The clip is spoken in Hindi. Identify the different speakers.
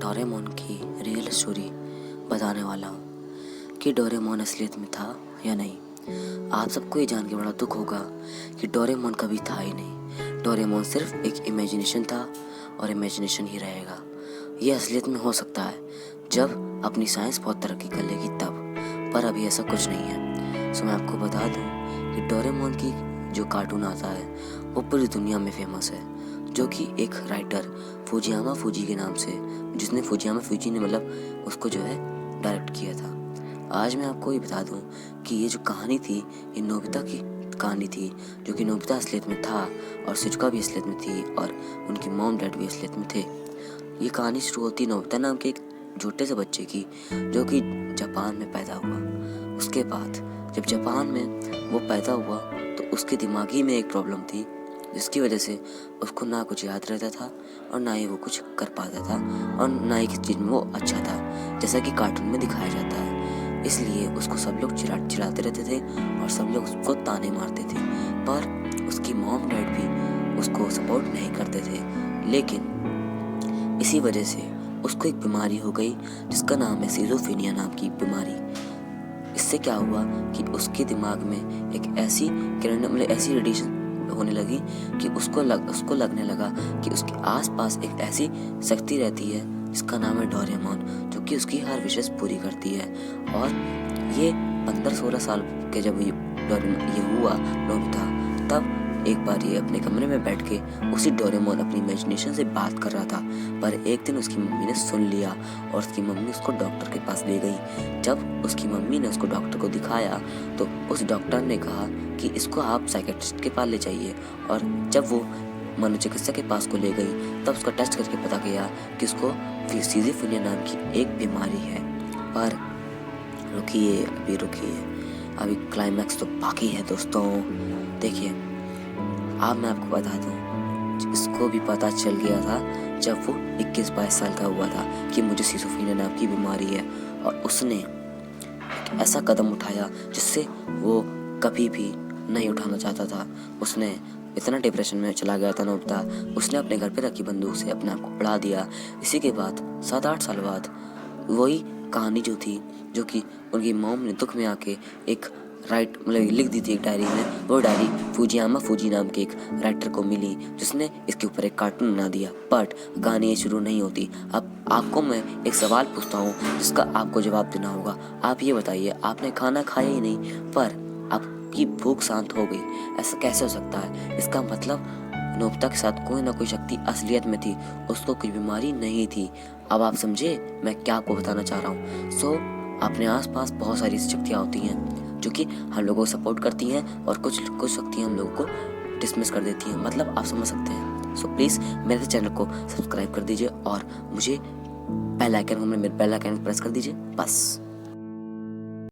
Speaker 1: डोरेमोन की रियल स्टोरी बताने वाला हूँ कि डोरेमोन असलियत में था या नहीं। आप सबको ये जान के बड़ा दुख होगा कि डोरेमोन कभी था ही नहीं। डोरेमोन सिर्फ एक इमेजिनेशन था और इमेजिनेशन ही रहेगा। ये असलियत में हो सकता है जब अपनी साइंस बहुत तरक्की कर लेगी तब, पर अभी ऐसा कुछ नहीं है। सो मैं आपको बता दूँ कि डोरेमोन की जो कार्टून आता है वो पूरी दुनिया में फेमस है, जो कि एक राइटर फुजियामा फूजी के नाम से, जिसने फुजियामा फूजी ने मतलब उसको जो है डायरेक्ट किया था। आज मैं आपको ये बता दूं कि ये जो कहानी थी ये नोबिता की कहानी थी, जो कि नोबिता असलियत में था और शिजुका भी असलियत में थी और उनकी मॉम डैड भी असलियत में थे। ये कहानी शुरू होती नोबिता नाम के एक छोटे से बच्चे की, जो कि जापान में पैदा हुआ। उसके बाद जब जापान में वो पैदा हुआ तो उसके दिमागी में एक प्रॉब्लम थी, जिसकी वजह से उसको ना कुछ याद रहता था और ना ही वो कुछ कर पाता था और ना ही किसी चीज़ में वो अच्छा था, जैसा कि कार्टून में दिखाया जाता है। इसलिए उसको सब लोग चिढ़ाते रहते थे और सब लोग उसको ताने मारते थे, पर उसकी मॉम डैड भी उसको सपोर्ट नहीं करते थे। लेकिन इसी वजह से उसको एक बीमारी हो गई जिसका नाम है सिजोफ्रेनिया नाम की बीमारी। इससे क्या हुआ कि उसके दिमाग में एक ऐसी किरण मतलब ऐसी रेडिएशन होने लगी कि उसको लगने लगा कि उसके आसपास एक ऐसी शक्ति रहती है जिसका नाम है डोरेमोन, जो कि उसकी हर विशेष पूरी करती है। और ये 15-16 साल के जब ये हुआ नोबिता, तब एक बार ये अपने कमरे में बैठ के उसी डोरेमोन अपनी इमेजिनेशन से बात कर रहा था। पर एक दिन उसकी मम्मी ने सुन लिया और उसकी मम्मी उसको डॉक्टर के पास ले गई। जब उसकी मम्मी ने उसको डॉक्टर को दिखाया तो उस डॉक्टर ने कहा कि इसको आप साइकेट्रिस्ट के पास ले जाइए। और जब वो मनोचिकित्सक के पास को ले गई तब उसका टेस्ट करके पता गया कि उसको सिजोफ्रेनिया नाम की एक बीमारी है। पर रुकिए, अभी क्लाइमैक्स तो बाकी है दोस्तों। देखिए, अब मैं आपको बता दूं, इसको भी पता चल गया था जब वो 21-22 साल का हुआ था कि मुझे सिजोफ्रेनिया नाम की बीमारी है, और उसने एक ऐसा कदम उठाया जिससे वो कभी भी नहीं उठाना चाहता था। उसने इतना डिप्रेशन में चला गया था नोबिता, उसने अपने घर पे रखी बंदूक से अपने आप को उड़ा दिया। इसी के बाद 7-8 साल बाद वही कहानी जो थी, जो कि उनकी मॉम ने दुख में आके एक लिख दी थी एक डायरी में, वो डायरी फुजियामा फूजी नाम के एक राइटर को मिली, जिसने इसके ऊपर एक कार्टून बना दिया। बट कहानी ये शुरू नहीं होती। अब आपको मैं एक सवाल पूछता हूँ जिसका आपको जवाब देना होगा। आप ये बताइए, आपने खाना खाया ही नहीं पर आपकी भूख शांत हो गई, ऐसा कैसे हो सकता है? इसका मतलब नोबिता के साथ कोई ना कोई शक्ति असलियत में थी, उसको कोई बीमारी नहीं थी। अब आप समझे मैं क्या आपको बताना चाह रहा हूँ? सो अपने आसपास बहुत सारी शक्तियाँ होती हैं जो कि हम लोगों को सपोर्ट करती हैं और कुछ शक्तियाँ हम लोगों को डिसमिस कर देती हैं। मतलब आप समझ सकते हैं। सो प्लीज़ मेरे चैनल को सब्सक्राइब कर दीजिए और मुझे बेल आइकन प्रेस कर दीजिए बस।